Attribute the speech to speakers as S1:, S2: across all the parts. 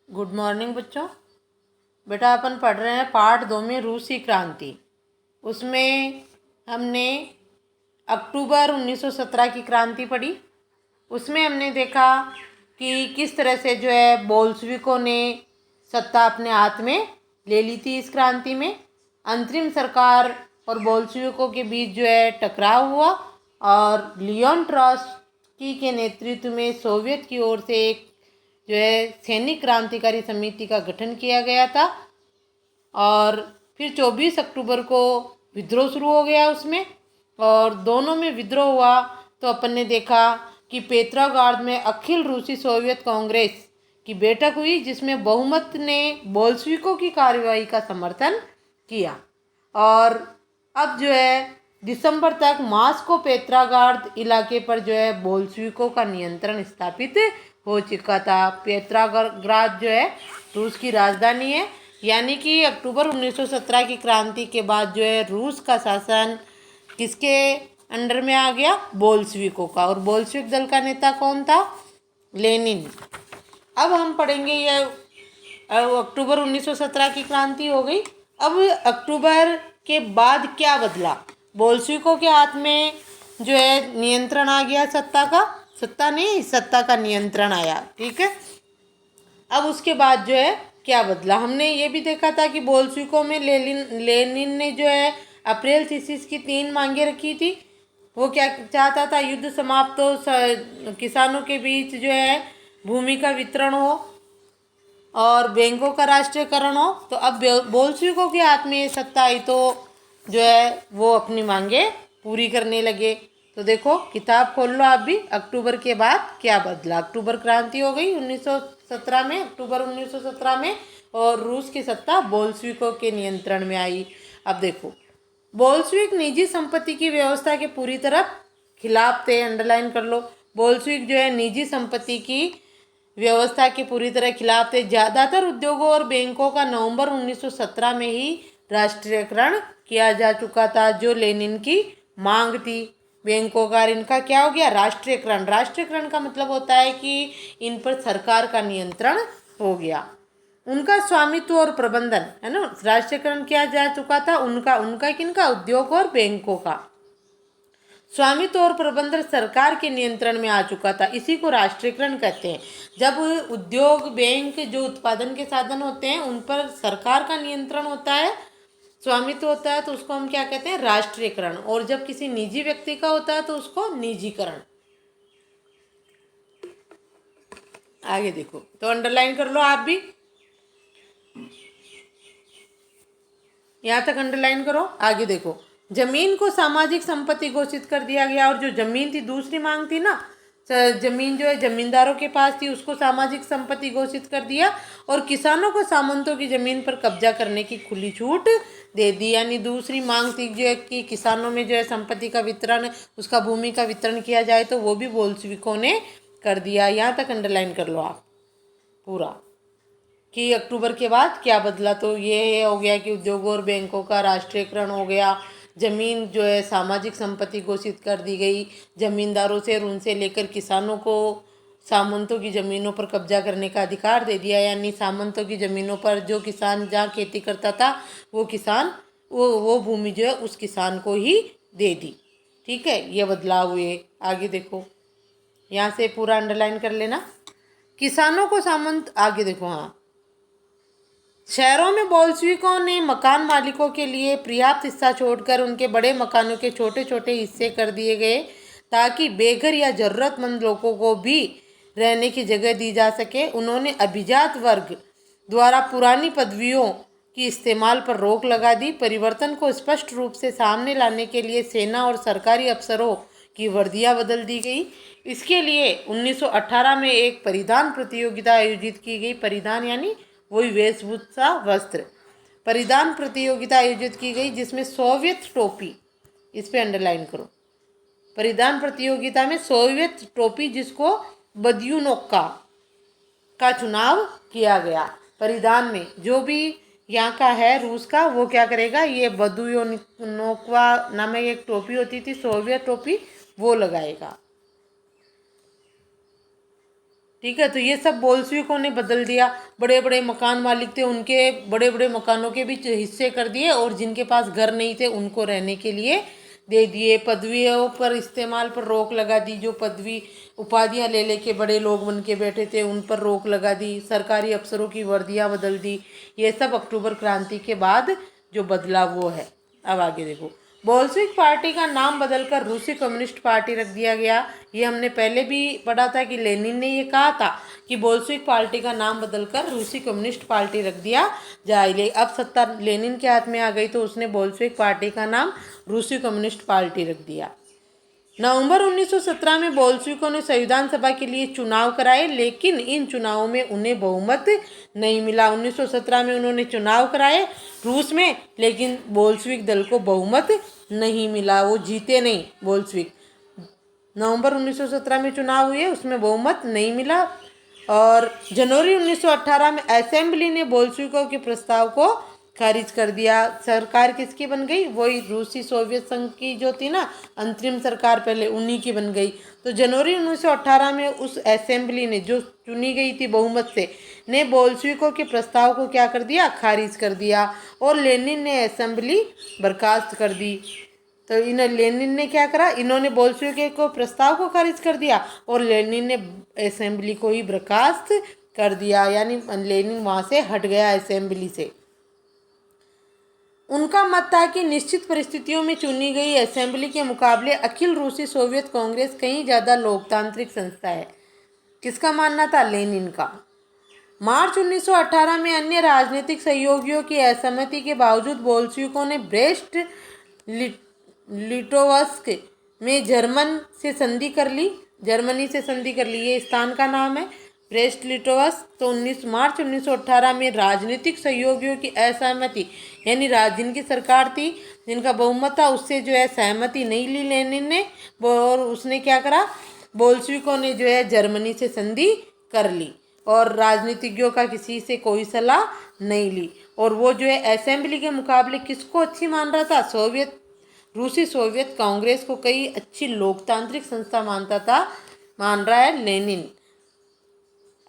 S1: Good morning बच्चों। बेटा अपन पढ़ रहे हैं पार्ट 2 में रूसी क्रांति। उसमें हमने अक्टूबर 1917 की क्रांति पढ़ी। उसमें हमने देखा कि किस तरह से जो है बोल्शेविकों ने सत्ता अपने हाथ में ले ली थी। इस क्रांति में अंतरिम सरकार और बोल्शेविकों के बीच जो है टकराव हुआ और लियोन ट्रॉट्स्की के नेतृत्व में सोवियत की ओर से एक जो है सैनिक क्रांतिकारी समिति का गठन किया गया था और फिर 24 अक्टूबर को विद्रोह शुरू हो गया उसमें। और दोनों में विद्रोह हुआ तो अपन ने देखा कि पेट्रोग्राद में अखिल रूसी सोवियत कांग्रेस की बैठक हुई, जिसमें बहुमत ने बोल्शेविकों की कार्रवाई का समर्थन किया। और अब जो है दिसंबर तक मॉस्को पेट्रोग्राद इलाके पर जो है बोल्शेविकों का नियंत्रण स्थापित हो चुका था। पेट्रोग्राद जो है रूस की राजधानी है, यानी कि अक्टूबर 1917 की क्रांति के बाद जो है रूस का शासन किसके अंडर में आ गया? बोल्शेविकों का। और बोल्शेविक दल का नेता कौन था? लेनिन। अब हम पढ़ेंगे ये अक्टूबर 1917 की क्रांति हो गई। अब अक्टूबर के बाद क्या बदला? बोल्शेविकों के हाथ में जो है नियंत्रण आ गया, सत्ता का नियंत्रण आया। ठीक है। अब उसके बाद जो है क्या बदला? हमने ये भी देखा था कि बोल्शेविकों में लेनिन ने जो है अप्रैल 33 की 3 मांगे रखी थी। वो क्या चाहता था? युद्ध समाप्त हो, किसानों के बीच जो है भूमि का वितरण हो और बैंकों का राष्ट्रीयकरण हो। तो अब बोल्शेविकों के हाथ में सत्ता आई तो जो है वो अपनी मांगे पूरी करने लगे। तो देखो, किताब खोल लो आप भी। अक्टूबर के बाद क्या बदला? अक्टूबर क्रांति हो गई 1917 में, अक्टूबर 1917 में, और रूस की सत्ता बोल्शेविकों के नियंत्रण में आई। अब देखो, बोल्शेविक निजी संपत्ति की व्यवस्था के पूरी तरह खिलाफ थे। अंडरलाइन कर लो। बोल्शेविक जो है निजी संपत्ति की व्यवस्था के पूरी तरह खिलाफ थे। ज़्यादातर उद्योगों और बैंकों का नवंबर 1917 में ही राष्ट्रीयकरण किया जा चुका था, जो लेनिन की मांग थी। बैंकों का, इनका क्या हो गया? राष्ट्रीयकरण। राष्ट्रीयकरण का मतलब होता है कि इन पर सरकार का नियंत्रण हो गया। उनका स्वामित्व और प्रबंधन, है ना, राष्ट्रीयकरण किया जा चुका था। उनका किनका? उद्योग और बैंकों का स्वामित्व और प्रबंधन सरकार के नियंत्रण में आ चुका था। इसी को राष्ट्रीयकरण कहते हैं। जब उद्योग, बैंक, जो उत्पादन के साधन होते हैं उन पर सरकार का नियंत्रण होता है, स्वामित्व होता है, तो उसको हम क्या कहते हैं? राष्ट्रीयकरण। और जब किसी निजी व्यक्ति का होता है तो उसको निजीकरण। आगे देखो, तो अंडरलाइन कर लो आप भी, यहाँ तक अंडरलाइन करो। आगे देखो, जमीन को सामाजिक संपत्ति घोषित कर दिया गया। और जो जमीन थी, दूसरी मांग थी ना, जमीन जो है जमींदारों के पास थी, उसको सामाजिक संपत्ति घोषित कर दिया। और किसानों को सामंतों की जमीन पर कब्जा करने की खुली छूट दे दी। यानी दूसरी मांग थी जो है कि किसानों में जो है संपत्ति का वितरण, उसका भूमि का वितरण किया जाए, तो वो भी बोल्शेविकों ने कर दिया। यहाँ तक अंडरलाइन कर लो आप पूरा कि अक्टूबर के बाद क्या बदला। तो ये हो गया कि उद्योगों और बैंकों का राष्ट्रीयकरण हो गया। जमीन जो है सामाजिक संपत्ति घोषित कर दी गई। जमींदारों से और उनसे लेकर किसानों को सामंतों की ज़मीनों पर कब्जा करने का अधिकार दे दिया। यानी सामंतों की ज़मीनों पर जो किसान जहाँ खेती करता था, वो भूमि जो है उस किसान को ही दे दी। ठीक है, ये बदलाव हुए। आगे देखो, यहाँ से पूरा अंडरलाइन कर लेना। किसानों को सामंत, आगे देखो, हाँ, शहरों में बोल्शेविकों ने मकान मालिकों के लिए पर्याप्त हिस्सा छोड़कर उनके बड़े मकानों के छोटे छोटे हिस्से कर दिए गए, ताकि बेघर या जरूरतमंद लोगों को भी रहने की जगह दी जा सके। उन्होंने अभिजात वर्ग द्वारा पुरानी पदवियों की इस्तेमाल पर रोक लगा दी। परिवर्तन को स्पष्ट रूप से सामने लाने के लिए सेना और सरकारी अफसरों की वर्दियां बदल दी गई। इसके लिए 1918 में एक परिधान प्रतियोगिता आयोजित की गई। परिधान यानी वही वेशभूषा, वस्त्र। परिधान प्रतियोगिता आयोजित की गई जिसमें सोवियत टोपी, इस पे अंडरलाइन करो, परिधान प्रतियोगिता में सोवियत टोपी, जिसको बद्यूनोक्का का चुनाव किया गया। परिधान में जो भी यहाँ का है रूस का, वो क्या करेगा? ये बद्यूनोक्का नामक एक टोपी होती थी, सोवियत टोपी, वो लगाएगा। ठीक है। तो ये सब बोल्शेविकों ने बदल दिया। बड़े बड़े मकान मालिक थे, उनके बड़े बड़े मकानों के भी हिस्से कर दिए, और जिनके पास घर नहीं थे उनको रहने के लिए दे दिए। पदवियों पर इस्तेमाल पर रोक लगा दी। जो पदवी उपाधियां ले लेके बड़े लोग बन के बैठे थे उन पर रोक लगा दी। सरकारी अफसरों की वर्दियां बदल दी। ये सब अक्टूबर क्रांति के बाद जो बदलाव वो है। अब आगे देखो, बोल्शेविक पार्टी का नाम बदलकर रूसी कम्युनिस्ट पार्टी रख दिया गया। ये हमने पहले भी पढ़ा था कि लेनिन ने ये कहा था कि बोल्शेविक पार्टी का नाम बदलकर रूसी कम्युनिस्ट पार्टी रख दिया जाए। अब सत्ता लेनिन के हाथ में आ गई तो उसने बोल्शेविक पार्टी का नाम रूसी कम्युनिस्ट पार्टी रख दिया। नवंबर 1917 में बोल्शेविकों ने संविधान सभा के लिए चुनाव कराए, लेकिन इन चुनावों में उन्हें बहुमत नहीं मिला। 1917 में उन्होंने चुनाव कराए रूस में, लेकिन बोल्शेविक दल को बहुमत नहीं मिला, वो जीते नहीं बोल्शेविक। नवंबर 1917 में चुनाव हुए, उसमें बहुमत नहीं मिला। और जनवरी 1918 में असेंबली ने बोल्शेविकों के प्रस्ताव को खारिज कर दिया। सरकार किसकी बन गई? वही रूसी सोवियत संघ की जो थी ना अंतरिम सरकार, पहले उन्हीं की बन गई। तो जनवरी 1918 में उस असेंबली ने जो चुनी गई थी बहुमत से, ने बोल्शेविकों के प्रस्ताव को क्या कर दिया? खारिज कर दिया। और लेनिन ने असेंबली बर्खास्त कर दी। तो लेनिन ने क्या करा? इन्होंने बोल्शेविकों को प्रस्ताव को खारिज कर दिया और लेनिन ने असेंबली को ही बर्खास्त कर दिया, यानी लेनिन वहाँ से हट गया असेंबली से। उनका मत था कि निश्चित परिस्थितियों में चुनी गई असेंबली के मुकाबले अखिल रूसी सोवियत कांग्रेस कहीं ज़्यादा लोकतांत्रिक संस्था है। किसका मानना था? लेनिन का। मार्च 1918 में अन्य राजनीतिक सहयोगियों की असहमति के बावजूद बोल्शेविकों ने ब्रेस्ट लिटोवस्क में जर्मनी से संधि कर ली। ये स्थान का नाम है ब्रेस्ट लिटोवस्क। तो 19 मार्च 1918 में राजनीतिक सहयोगियों की असहमति, यानी जिनकी सरकार थी, जिनका बहुमत था, उससे जो है सहमति नहीं ली लेनिन ने, और उसने क्या करा? बोल्शेविकों ने जो है जर्मनी से संधि कर ली और राजनीतिज्ञों का किसी से कोई सलाह नहीं ली। और वो जो है असेंबली के मुकाबले किसको अच्छी मान रहा था? रूसी सोवियत कांग्रेस को कई अच्छी लोकतांत्रिक संस्था मान रहा है लेनिन।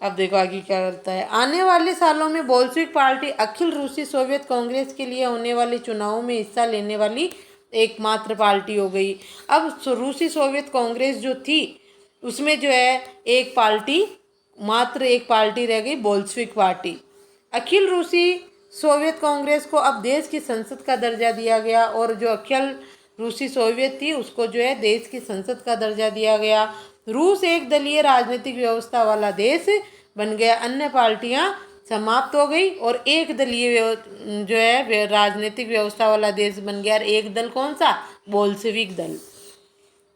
S1: अब देखो आगे क्या करता है। आने वाले सालों में बोल्शेविक पार्टी अखिल रूसी सोवियत कांग्रेस के लिए होने वाले चुनावों में हिस्सा लेने वाली एकमात्र पार्टी हो गई। अब रूसी सोवियत कांग्रेस जो थी उसमें जो है मात्र एक पार्टी रह गई, बोल्शेविक पार्टी। अखिल रूसी सोवियत कांग्रेस को अब देश की संसद का दर्जा दिया गया, और जो अखिल रूसी सोवियत थी उसको जो है देश की संसद का दर्जा दिया गया। रूस एक दलीय राजनीतिक व्यवस्था वाला देश बन गया। अन्य पार्टियां समाप्त हो गई और एक दलीय जो है राजनीतिक व्यवस्था वाला देश बन गया। एक दल कौन सा? बोल्शेविक दल।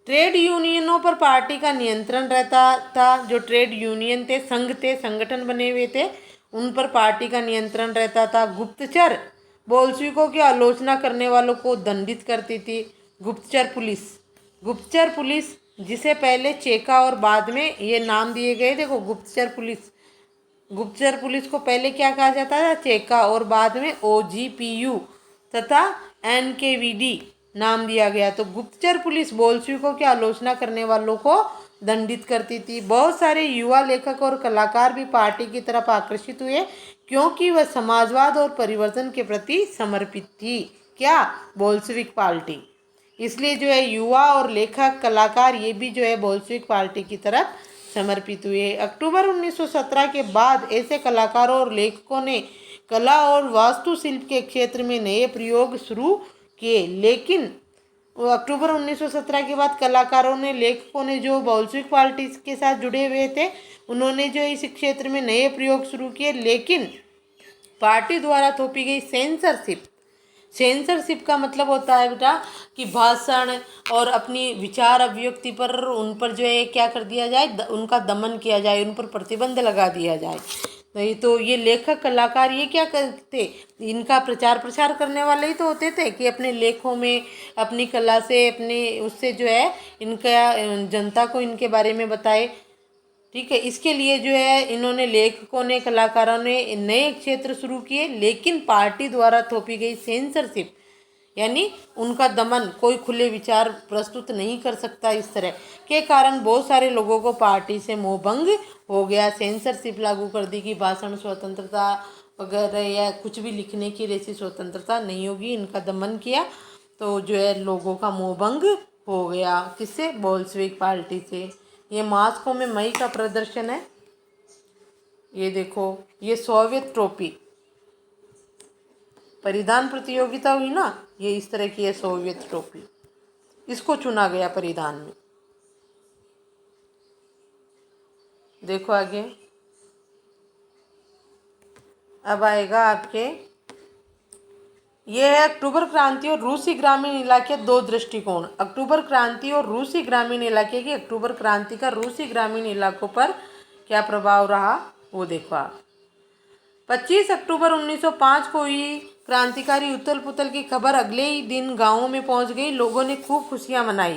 S1: ट्रेड यूनियनों पर पार्टी का नियंत्रण रहता था। जो ट्रेड यूनियन थे, संगठन बने हुए थे, उन पर पार्टी का नियंत्रण रहता था। गुप्तचर बोल्शेविकों की आलोचना करने वालों को दंडित करती थी। गुप्तचर पुलिस जिसे पहले चेका और बाद में ये नाम दिए गए। देखो, गुप्तचर पुलिस को पहले क्या कहा जाता था? चेका, और बाद में OGPU तथा NKVD नाम दिया गया। तो गुप्तचर पुलिस बोल्शेविकों की आलोचना करने वालों को दंडित करती थी। बहुत सारे युवा लेखक और कलाकार भी पार्टी की तरफ आकर्षित हुए, क्योंकि वह समाजवाद और परिवर्तन के प्रति समर्पित थी। क्या? Bolshevik party. इसलिए जो है युवा और लेखक कलाकार ये भी जो है बोल्शेविक पार्टी की तरफ समर्पित हुए। अक्टूबर 1917 के बाद ऐसे कलाकारों और लेखकों ने कला और वास्तुशिल्प के क्षेत्र में नए प्रयोग शुरू किए। लेकिन अक्टूबर 1917 के बाद कलाकारों ने, लेखकों ने जो बोल्शेविक पार्टी के साथ जुड़े हुए थे, उन्होंने जो इस क्षेत्र में नए प्रयोग शुरू किए, लेकिन पार्टी द्वारा थोपी गई सेंसरशिप का मतलब होता है बेटा कि भाषण और अपनी विचार अभिव्यक्ति पर उन पर जो है क्या कर दिया जाए? उनका दमन किया जाए, उन पर प्रतिबंध लगा दिया जाए। नहीं तो ये लेखक कलाकार ये क्या करते? इनका प्रचार प्रसार करने वाले ही तो होते थे कि अपने लेखों में अपनी कला से, अपने उससे जो है इनका जनता को इनके बारे में बताए। ठीक है, इसके लिए जो है इन्होंने, लेखकों ने, कलाकारों ने नए क्षेत्र शुरू किए, लेकिन पार्टी द्वारा थोपी गई सेंसरशिप, यानी उनका दमन, कोई खुले विचार प्रस्तुत नहीं कर सकता। इस तरह के कारण बहुत सारे लोगों को पार्टी से मोहभंग हो गया। सेंसरशिप लागू कर दी कि भाषण स्वतंत्रता वगैरह या कुछ भी लिखने की जैसी स्वतंत्रता नहीं होगी। इनका दमन किया तो जो है लोगों का मोहभंग हो गया। किससे? बोल्शेविक पार्टी से। ये मास्को में मई का प्रदर्शन है। ये देखो, ये सोवियत ट्रॉफी परिधान प्रतियोगिता हुई ना, ये इस तरह की है सोवियत ट्रॉफी, इसको चुना गया परिधान में। देखो आगे, अब आएगा आपके, ये है अक्टूबर क्रांति और रूसी ग्रामीण इलाके दो दृष्टिकोण। अक्टूबर क्रांति और रूसी ग्रामीण इलाके की, अक्टूबर क्रांति का रूसी ग्रामीण इलाकों पर क्या प्रभाव रहा वो देखो आप। 25 अक्टूबर 1905 को हुई क्रांतिकारी उथल पुथल की खबर अगले ही दिन गांवों में पहुंच गई। लोगों ने खूब खुशियां मनाई।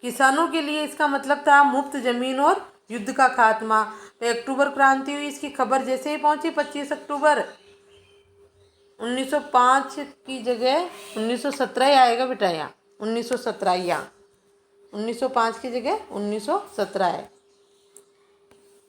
S1: किसानों के लिए इसका मतलब था मुफ्त जमीन और युद्ध का खात्मा। तो अक्टूबर क्रांति हुई, इसकी खबर जैसे ही पहुंची 25 अक्टूबर 1905 की जगह 1917 ही आएगा बेटा, यहाँ 1917, यहाँ 1905 की जगह 1917 है।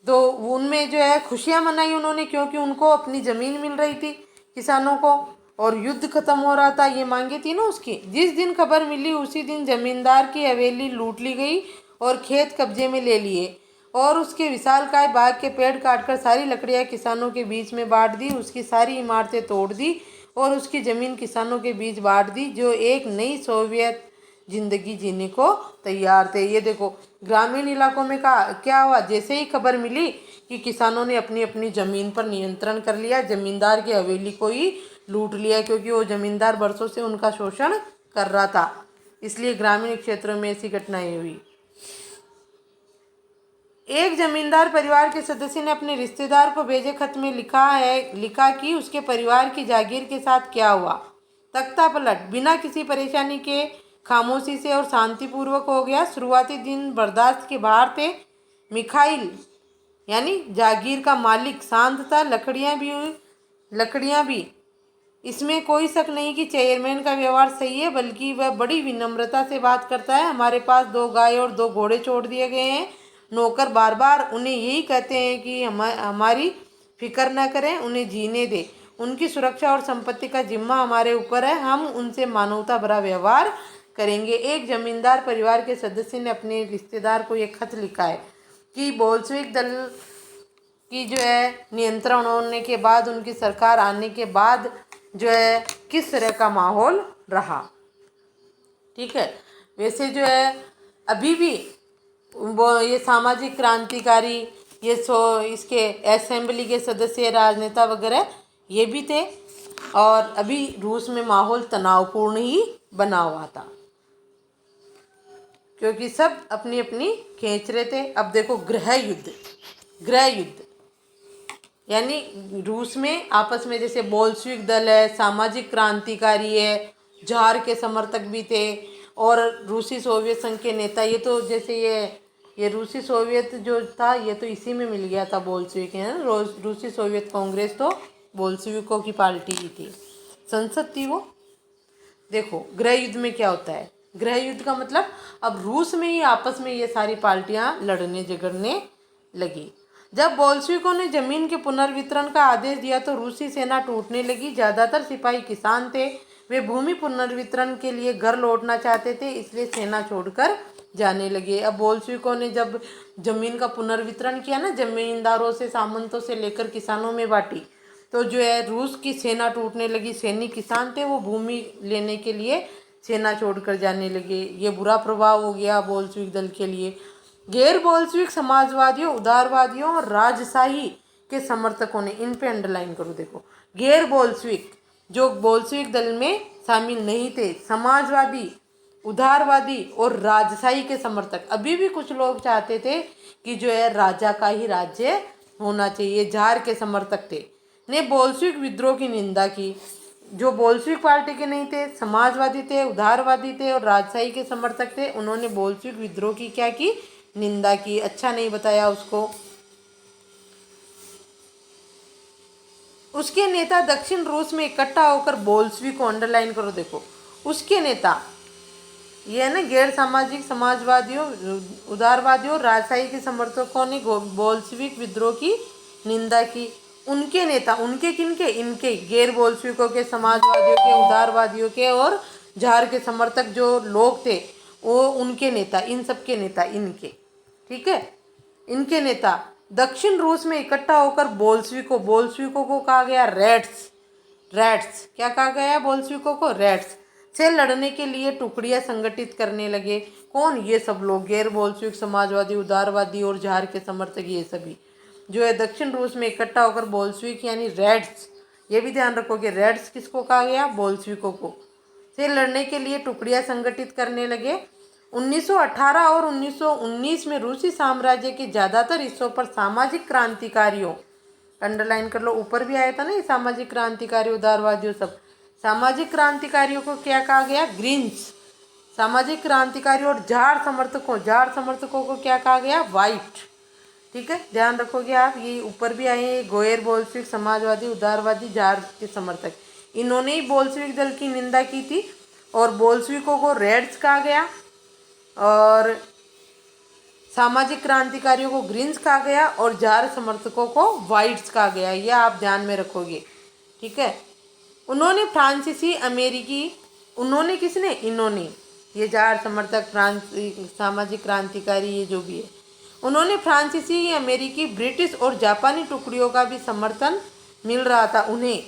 S1: तो उनमें जो है खुशियां मनाई उन्होंने, क्योंकि उनको अपनी ज़मीन मिल रही थी किसानों को, और युद्ध खत्म हो रहा था, ये मांगे थी ना उसकी। जिस दिन खबर मिली उसी दिन जमींदार की हवेली लूट ली गई और खेत कब्जे में ले लिए, और उसके विशालकाय बाग के पेड़ काटकर सारी लकड़ियां किसानों के बीच में बांट दी, उसकी सारी इमारतें तोड़ दी और उसकी ज़मीन किसानों के बीच बांट दी, जो एक नई सोवियत जिंदगी जीने को तैयार थे। ये देखो, ग्रामीण इलाकों में क्या हुआ, जैसे ही खबर मिली कि किसानों ने अपनी अपनी ज़मीन पर नियंत्रण कर लिया, जमींदार की हवेली को ही लूट लिया, क्योंकि वो जमींदार बरसों से उनका शोषण कर रहा था, इसलिए ग्रामीण क्षेत्रों में ऐसी घटनाएं हुई। एक जमींदार परिवार के सदस्य ने अपने रिश्तेदार को भेजे खत में लिखा कि उसके परिवार की जागीर के साथ क्या हुआ। तख्ता पलट बिना किसी परेशानी के, खामोशी से और शांतिपूर्वक हो गया। शुरुआती दिन बर्दाश्त के बाहर थे। मिखाइल यानी जागीर का मालिक शांत था, लकड़ियाँ भी। इसमें कोई शक नहीं कि चेयरमैन का व्यवहार सही है, बल्कि वह बड़ी विनम्रता से बात करता है। हमारे पास 2 गाय और 2 घोड़े छोड़ दिए गए हैं। नौकर बार बार उन्हें यही कहते हैं कि हमारी फिक्र न करें, उन्हें जीने दें। उनकी सुरक्षा और संपत्ति का जिम्मा हमारे ऊपर है, हम उनसे मानवता भरा व्यवहार करेंगे। एक जमींदार परिवार के सदस्य ने अपने रिश्तेदार को एक खत लिखा है कि बोल्शेविक दल की जो है नियंत्रण होने के बाद, उनकी सरकार आने के बाद जो है किस तरह का माहौल रहा। ठीक है, वैसे जो है अभी भी वो ये सामाजिक क्रांतिकारी, ये इसके असेंबली के सदस्य, राजनेता वगैरह ये भी थे, और अभी रूस में माहौल तनावपूर्ण ही बना हुआ था, क्योंकि सब अपनी अपनी खींच रहे थे। अब देखो, गृह युद्ध यानी रूस में आपस में, जैसे बोल्शेविक दल है, सामाजिक क्रांतिकारी है, जार के समर्थक भी थे, और रूसी सोवियत संघ के नेता। ये तो जैसे ये रूसी सोवियत जो था, ये तो इसी में मिल गया था बोल्शेविक, है ना। रूसी सोवियत कांग्रेस तो बोल्शेविकों की पार्टी ही थी, संसद थी वो। देखो, गृह युद्ध में क्या होता है। गृह युद्ध का मतलब अब रूस में ही आपस में ये सारी पार्टियां लड़ने झगड़ने लगी। जब बोल्शेविकों ने जमीन के पुनर्वितरण का आदेश दिया तो रूसी सेना टूटने लगी। ज़्यादातर सिपाही किसान थे, वे भूमि पुनर्वितरण के लिए घर लौटना चाहते थे, इसलिए सेना छोड़कर जाने लगे। अब बोल्शेविकों ने जब जमीन का पुनर्वितरण किया ना, जमींदारों से, सामंतों से लेकर किसानों में बांटी, तो जो है रूस की सेना टूटने लगी। सैनिक किसान थे, वो भूमि लेने के लिए सेना छोड़कर जाने लगे। ये बुरा प्रभाव हो गया बोल्शेविक दल के लिए। गैर बोल्शेविक समाजवादियों, उदारवादियों और राजशाही के समर्थकों ने, इन पे अंडरलाइन करो, देखो, गैर बोल्शेविक जो बोल्शेविक दल में शामिल नहीं थे, समाजवादी, उदारवादी और राजशाही के समर्थक। अभी भी कुछ लोग चाहते थे कि जो है राजा का ही राज्य होना चाहिए, जार के समर्थक थे, ने बोल्शेविक विद्रोह की निंदा की। जो बोल्शेविक पार्टी के नहीं थे, समाजवादी थे, उदारवादी थे और राजशाही के समर्थक थे, उन्होंने बोल्शेविक विद्रोह की क्या की, निंदा की, अच्छा नहीं बताया उसको। उसके नेता दक्षिण रूस में इकट्ठा होकर बोल्शेविक को, अंडरलाइन करो, देखो, उसके नेता, ये है ना गैर सामाजिक समाजवादियों, उदारवादियों और राजशाही समर्थकों ने बोल्शेविक विद्रोह की निंदा की। उनके नेता, उनके किनके, इनके गैर बोल्शेविकों के, समाजवादियों के, उदारवादियों के और जार के समर्थक जो लोग थे वो उनके नेता, इन सब के नेता इनके, ठीक है, इनके नेता दक्षिण रूस में इकट्ठा होकर बोल्शेविकों को कहा गया रैट्स, क्या कहा गया बोल्शेविकों को, रैट्स से लड़ने के लिए टुकड़ियां संगठित करने लगे। कौन, ये सब लोग गैर बोल्शेविक, समाजवादी, उदारवादी और जार के समर्थक, ये सभी जो है दक्षिण रूस में इकट्ठा होकर बोल्शेविक यानी रेड्स, ये भी ध्यान रखोगे, रेड्स किसको कहा गया, बोल्शेविकों को, से लड़ने के लिए टुकड़ियां संगठित करने लगे। 1918 और 1919 में रूसी साम्राज्य के ज़्यादातर हिस्सों पर सामाजिक क्रांतिकारियों, अंडरलाइन कर लो, ऊपर भी आया था ना ये सामाजिक क्रांतिकारी, उदारवादियों सब, सामाजिक क्रांतिकारियों को क्या कहा गया, ग्रीन्स, सामाजिक क्रांतिकारी और जार समर्थकों को क्या कहा गया, वाइट, ठीक है, ध्यान रखोगे आप, ये ऊपर भी आए हैं, गैर बोल्शेविक, समाजवादी, उदारवादी, जार के समर्थक, इन्होंने ही बोल्शेविक दल की निंदा की थी और बोल्शेविकों को रेड्स कहा गया और सामाजिक क्रांतिकारियों को ग्रीन्स कहा गया और जार समर्थकों को वाइट्स कहा गया, ये आप ध्यान में रखोगे, ठीक है। उन्होंने फ्रांसीसी अमेरिकी, उन्होंने किसने, इन्होंने, ये जार समर्थक, सामाजिक क्रांतिकारी, ये जो भी है, उन्होंने फ्रांसीसी, अमेरिकी, ब्रिटिश और जापानी टुकड़ियों का भी समर्थन मिल रहा था, उन्हें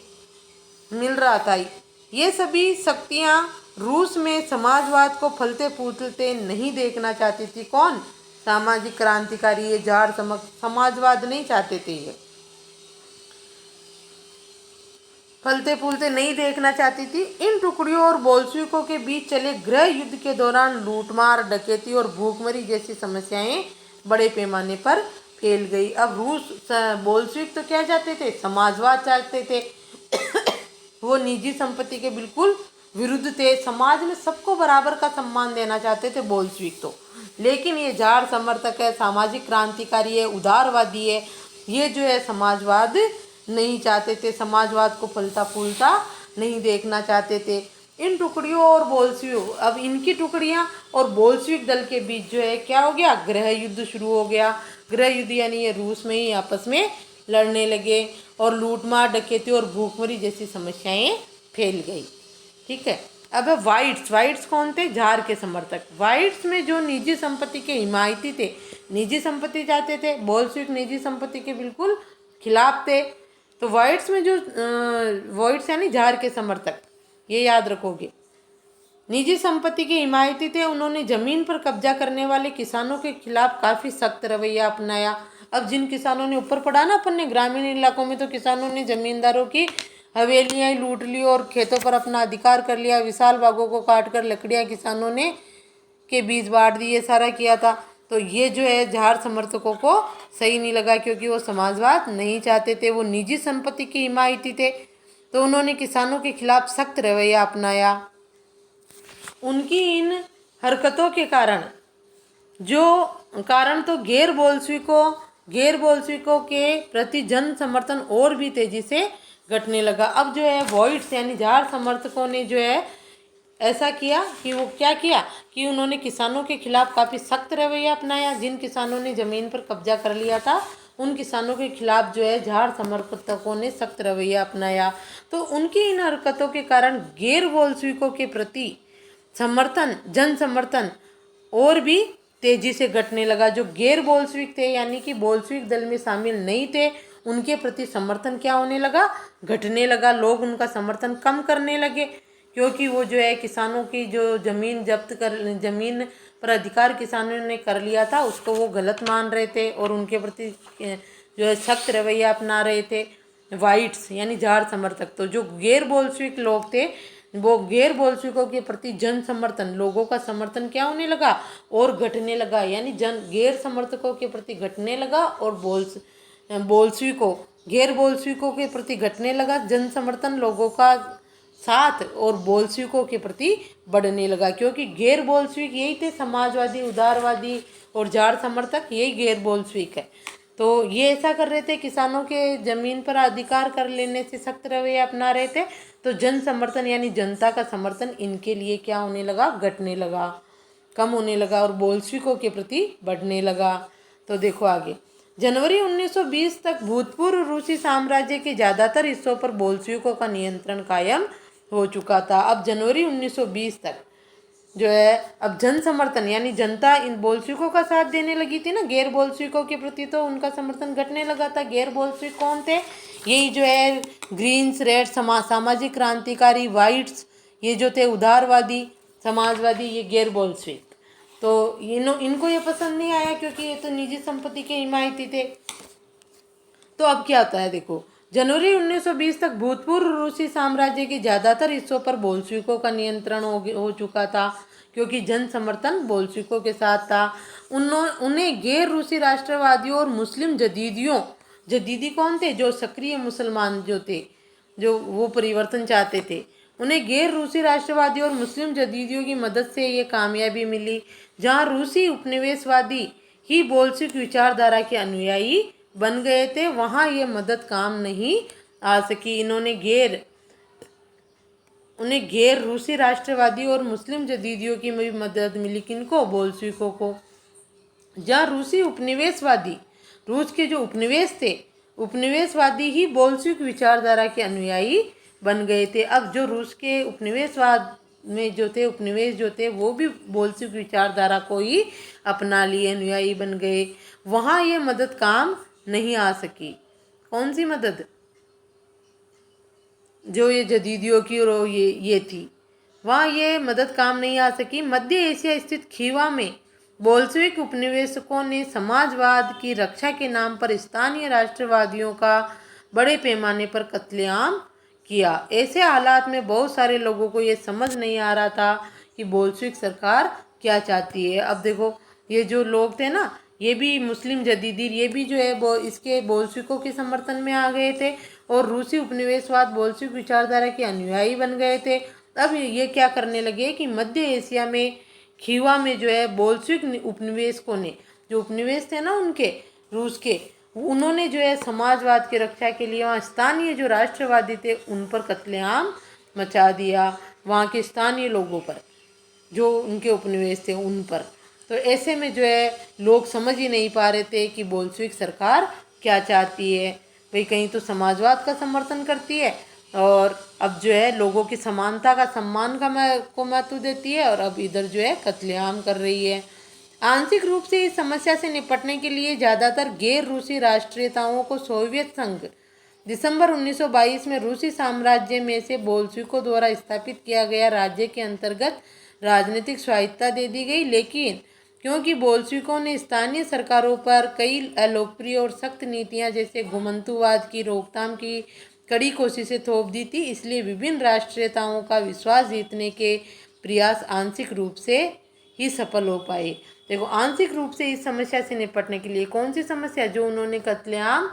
S1: मिल रहा था। ये सभी शक्तियाँ रूस में समाजवाद को फलते फूलते नहीं देखना चाहती थी। कौन, सामाजिक क्रांतिकारी, ये जार समाजवाद नहीं चाहते थे, ये फलते फूलते नहीं देखना चाहती थी। इन टुकड़ियों और बोल्शेविकों के बीच चले गृह युद्ध के दौरान लूटमार, डकैती और भूखमरी जैसी समस्याएं बड़े पैमाने पर फैल गई। अब रूस, बोल्शेविक तो क्या चाहते थे, समाजवाद चाहते थे वो निजी संपत्ति के बिल्कुल विरुद्ध थे, समाज में सबको बराबर का सम्मान देना चाहते थे बोल्शेविक तो, लेकिन ये जार समर्थक है, सामाजिक क्रांतिकारी है, उदारवादी है, ये जो है समाजवाद नहीं चाहते थे, समाजवाद को फलता फूलता नहीं देखना चाहते थे। इन टुकड़ियों और बोल्शेविक, अब इनकी टुकड़ियां और बोल्शेविक दल के बीच जो है क्या हो गया, गृह युद्ध शुरू हो गया। गृह युद्ध यानी ये रूस में ही आपस में लड़ने लगे और लूटमार, डकैती और भूखमरी जैसी समस्याएं फैल गई, ठीक है। अब वाइट्स कौन थे, जार के समर्थक। वाइट्स में जो निजी संपत्ति के हिमायती थे, निजी संपत्ति चाहते थे, बोल्शेविक निजी संपत्ति के बिल्कुल खिलाफ थे। तो वाइट्स में जो वाइट्स यानी जार के समर्थक, ये याद रखोगे, निजी संपत्ति के हिमायती थे। उन्होंने जमीन पर कब्जा करने वाले किसानों के खिलाफ काफ़ी सख्त रवैया अपनाया। अब जिन किसानों ने, ऊपर पढ़ा ना अपन ने, ग्रामीण इलाकों में तो किसानों ने जमींदारों की हवेलियाँ लूट ली और खेतों पर अपना अधिकार कर लिया, विशाल बागों को काट कर लकड़ियाँ किसानों ने के बीज बांट दी, ये सारा किया था। तो ये जो है जार समर्थकों को सही नहीं लगा, क्योंकि वो समाजवाद नहीं चाहते थे, वो निजी संपत्ति की हिमायती थे। तो उन्होंने किसानों के खिलाफ सख्त रवैया अपनाया। उनकी इन हरकतों के कारण तो गैर बोल्शेविकों के प्रति जन समर्थन और भी तेजी से घटने लगा। अब जो है वाइट्स यानी जार समर्थकों ने जो है ऐसा किया कि वो क्या किया कि उन्होंने किसानों के खिलाफ काफ़ी सख्त रवैया अपनाया। जिन किसानों ने ज़मीन पर कब्जा कर लिया था, उन किसानों के खिलाफ जो है जार समर्थकों ने सख्त रवैया अपनाया। तो उनकी इन हरकतों के कारण गैर बोल्शेविकों के प्रति जन समर्थन और भी तेजी से घटने लगा। जो गैर बोल्शेविक थे यानी कि बोल्शेविक दल में शामिल नहीं थे, उनके प्रति समर्थन क्या होने लगा, घटने लगा। लोग उनका समर्थन कम करने लगे, क्योंकि वो जो है किसानों की जो ज़मीन पर अधिकार किसानों ने कर लिया था, उसको वो गलत मान रहे थे और उनके प्रति जो है सख्त रवैया अपना रहे थे वाइट्स यानी जार समर्थक। तो जो गैर बोल्शेविक लोग थे, वो गैर बोल्शेविकों के प्रति जन समर्थन, लोगों का समर्थन क्या होने लगा और घटने लगा, यानी गैर समर्थकों के प्रति घटने लगा और गैर बोल्शेविकों के प्रति घटने लगा जन समर्थन लोगों का साथ, और बोल्शेविकों के प्रति बढ़ने लगा। क्योंकि गैर बोल्शेविक यही थे, समाजवादी, उदारवादी और जार समर्थक, यही गैर बोल्शेविक है। तो ये ऐसा कर रहे थे, किसानों के ज़मीन पर अधिकार कर लेने से सख्त रवैया अपना रहे थे। तो जन समर्थन यानी जनता का समर्थन इनके लिए क्या होने लगा, घटने लगा, कम होने लगा और बोल्शेविकों के प्रति बढ़ने लगा। तो देखो आगे, जनवरी 1920 तक भूतपूर्व रूसी साम्राज्य के ज़्यादातर हिस्सों पर बोल्शेविकों का नियंत्रण कायम हो चुका था। अब जनवरी 1920 तक जो है, अब जन समर्थन यानी जनता इन बोल्शेविकों का साथ देने लगी थी ना, गैर बोल्शेविकों के प्रति तो उनका समर्थन घटने लगा था। गैर बोल्शेविक कौन थे? यही जो है ग्रीन्स, रेड, सामाजिक क्रांतिकारी, वाइट्स, ये जो थे उदारवादी समाजवादी, ये गैर बोल्शेविक। तो इनको ये पसंद नहीं आया क्योंकि ये तो निजी संपत्ति के हिमायती थे। तो अब क्या होता है देखो, जनवरी 1920 तक भूतपूर्व रूसी साम्राज्य के ज़्यादातर हिस्सों पर बोल्शेविकों का नियंत्रण हो चुका था क्योंकि जन समर्थन बोल्शेविकों के साथ था। उन्हें गैर रूसी राष्ट्रवादियों और मुस्लिम जदीदियों, जदीदी कौन थे? जो सक्रिय मुसलमान जो थे, जो वो परिवर्तन चाहते थे, उन्हें गैर रूसी राष्ट्रवादी और मुस्लिम जदीदियों की मदद से ये कामयाबी मिली। जहाँ रूसी उपनिवेशवादी ही बोल्शेविक विचारधारा के अनुयायी बन गए थे, वहाँ ये मदद काम नहीं आ सकी। उन्हें गैर रूसी राष्ट्रवादी और मुस्लिम जदीदियों की भी मदद मिली। किनको? बोल्शेविकों को। जहाँ रूसी उपनिवेशवादी, रूस के जो उपनिवेश थे, उपनिवेशवादी ही बोल्शेविक विचारधारा के अनुयायी बन गए थे। अब जो रूस के उपनिवेशवाद में जो थे, उपनिवेश जो थे, वो भी बोल्शेविक विचारधारा को ही अपना लिए, अनुयायी बन गए। वहाँ ये मदद काम नहीं आ सकी। कौन सी मदद? जो ये जदीदियों की और ये थी, वहाँ ये मदद काम नहीं आ सकी। मध्य एशिया स्थित खीवा में बोल्शेविक उपनिवेशकों ने समाजवाद की रक्षा के नाम पर स्थानीय राष्ट्रवादियों का बड़े पैमाने पर कत्लेआम किया। ऐसे हालात में बहुत सारे लोगों को ये समझ नहीं आ रहा था कि बोल्शेविक सरकार क्या चाहती है। अब देखो, ये जो लोग थे ना, ये भी मुस्लिम जदीदी, ये भी जो है वो इसके बोल्शेविकों के समर्थन में आ गए थे और रूसी उपनिवेशवाद बोल्शेविक विचारधारा के अनुयायी बन गए थे। अब ये क्या करने लगे कि मध्य एशिया में खीवा में जो है बोल्शेविक उपनिवेशकों ने, जो उपनिवेश थे ना उनके, रूस के, उन्होंने जो है समाजवाद की रक्षा के लिए वहाँ स्थानीय जो राष्ट्रवादी थे उन पर कत्लेआम मचा दिया, वहाँ के स्थानीय लोगों पर, जो उनके उपनिवेश थे उन पर। तो ऐसे में जो है लोग समझ ही नहीं पा रहे थे कि बोल्शेविक सरकार क्या चाहती है। भाई कहीं तो समाजवाद का समर्थन करती है और अब जो है लोगों की समानता का, सम्मान का को महत्व देती है, और अब इधर जो है कत्लेआम कर रही है। आंशिक रूप से इस समस्या से निपटने के लिए ज़्यादातर गैर रूसी राष्ट्रीयताओं को सोवियत संघ दिसंबर 1922 में रूसी साम्राज्य में से बोल्शेविकों द्वारा स्थापित किया गया राज्य के अंतर्गत राजनीतिक स्वायत्तता दे दी गई। लेकिन क्योंकि बोल्शेविकों ने स्थानीय सरकारों पर कई अलोकप्रिय और सख्त नीतियां जैसे घुमंतुवाद की रोकथाम की कड़ी कोशिशें थोप दी थी, इसलिए विभिन्न राष्ट्रीयताओं का विश्वास जीतने के प्रयास आंशिक रूप से ही सफल हो पाए। देखो, आंशिक रूप से इस समस्या से निपटने के लिए, कौन सी समस्या? जो उन्होंने कत्लेआम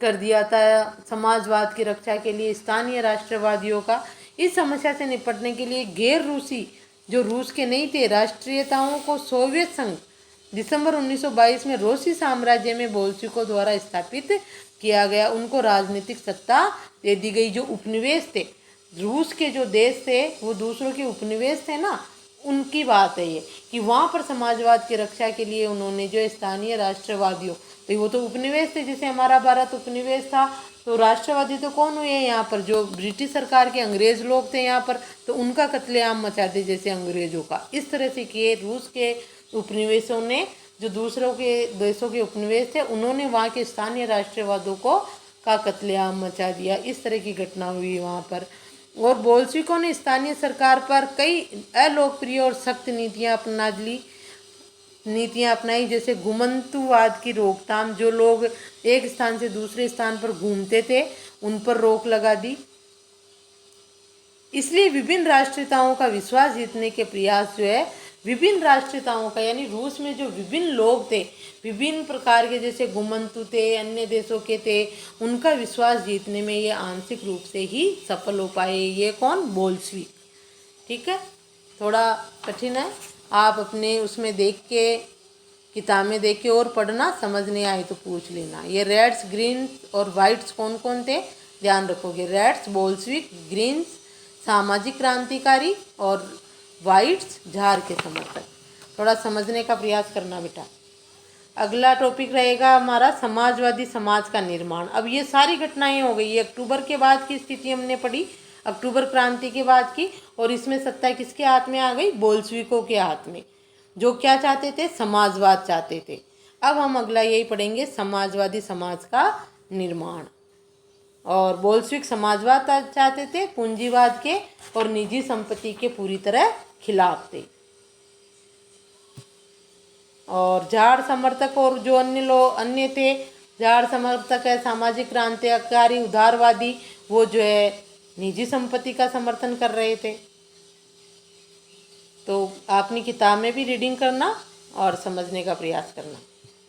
S1: कर दिया था समाजवाद की रक्षा के लिए स्थानीय राष्ट्रवादियों का, इस समस्या से निपटने के लिए गैर रूसी, जो रूस के नहीं थे, राष्ट्रीयताओं को सोवियत संघ दिसंबर 1922 में रूसी साम्राज्य में बोल्शेविकों द्वारा स्थापित किया गया, उनको राजनीतिक सत्ता दे दी गई। जो उपनिवेश थे, रूस के जो देश थे, वो दूसरों के उपनिवेश थे ना, उनकी बात है ये कि वहाँ पर समाजवाद की रक्षा के लिए उन्होंने जो स्थानीय राष्ट्रवादियों, भाई वो तो उपनिवेश थे, जैसे हमारा भारत उपनिवेश था, तो राष्ट्रवादी तो कौन हुए यहाँ पर? जो ब्रिटिश सरकार के अंग्रेज लोग थे यहाँ पर, तो उनका कत्लेआम मचा दे जैसे अंग्रेजों का। इस तरह से किए रूस के उपनिवेशों ने, जो दूसरों के देशों के उपनिवेश थे, उन्होंने वहाँ के स्थानीय राष्ट्रवादों को का कत्लेआम मचा दिया। इस तरह की घटना हुई वहाँ पर। और बोल्शेविकों ने स्थानीय सरकार पर कई अलोकप्रिय और सख्त नीतियाँ अपनाई, जैसे घुमंतुवाद की रोकथाम, जो लोग एक स्थान से दूसरे स्थान पर घूमते थे उन पर रोक लगा दी। इसलिए विभिन्न राष्ट्रीयताओं का विश्वास जीतने के प्रयास जो है, विभिन्न राष्ट्रीयताओं का यानी रूस में जो विभिन्न लोग थे, विभिन्न प्रकार के, जैसे घुमंतु थे, अन्य देशों के थे, उनका विश्वास जीतने में ये आंशिक रूप से ही सफल हो पाए। ये कौन? बोल्शेविक। ठीक है, थोड़ा कठिन है, आप अपने उसमें देख के किताबें देख के और पढ़ना, समझ नहीं आई तो पूछ लेना। ये रेड्स, ग्रीन्स और वाइट्स कौन कौन थे, ध्यान रखोगे। रेड्स बोल्शेविक, ग्रीन्स सामाजिक क्रांतिकारी और वाइट्स झार के समर्थक। थोड़ा समझने का प्रयास करना बेटा। अगला टॉपिक रहेगा हमारा समाजवादी समाज का निर्माण। अब ये सारी घटनाएं हो गई, ये अक्टूबर के बाद की स्थिति हमने पढ़ी, अक्टूबर क्रांति के बाद की, और इसमें सत्ता किसके हाथ में आ गई, बोल्शेविकों के हाथ में, जो क्या चाहते थे, समाजवाद चाहते थे। अब हम अगला यही पढ़ेंगे, समाजवादी समाज का निर्माण। और बोल्शेविक समाजवाद चाहते थे, पूंजीवाद के और निजी संपत्ति के पूरी तरह खिलाफ थे। और झाड़ समर्थक और जो अन्य थे, झाड़ समर्थक है सामाजिक क्रांतिकारी उदारवादी, वो जो है निजी संपत्ति का समर्थन कर रहे थे। तो अपनी किताब में भी रीडिंग करना और समझने का प्रयास करना।